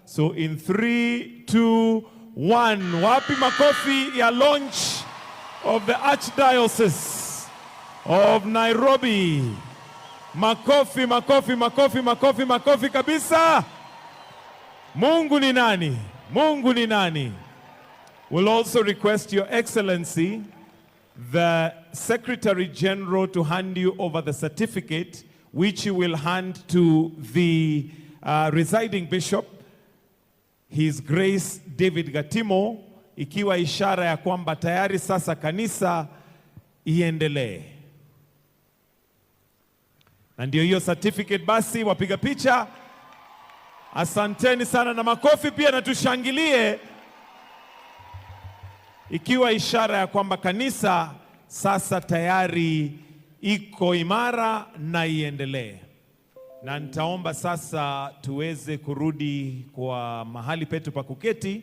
So in 3, 2, 1. Wapi makofi ya launch of the Archdiocese of Nairobi. Makofi, makofi, makofi, makofi, makofi kabisa. Mungu ni nani? Mungu ni nani? We'll also request Your Excellency, the Secretary General, to hand you over the certificate, which you will hand to the residing bishop, His Grace David Gatimo, ikiwa ishara ya kwamba tayari sasa kanisa iendelee. Na ndio hiyo certificate basi, wapiga picha. Asanteni sana na makofi pia na tushangilie, ikiwa ishara ya kwamba kanisa sasa tayari iko imara na iendelee. Na nitaomba sasa tuweze kurudi kwa mahali petu pa kuketi.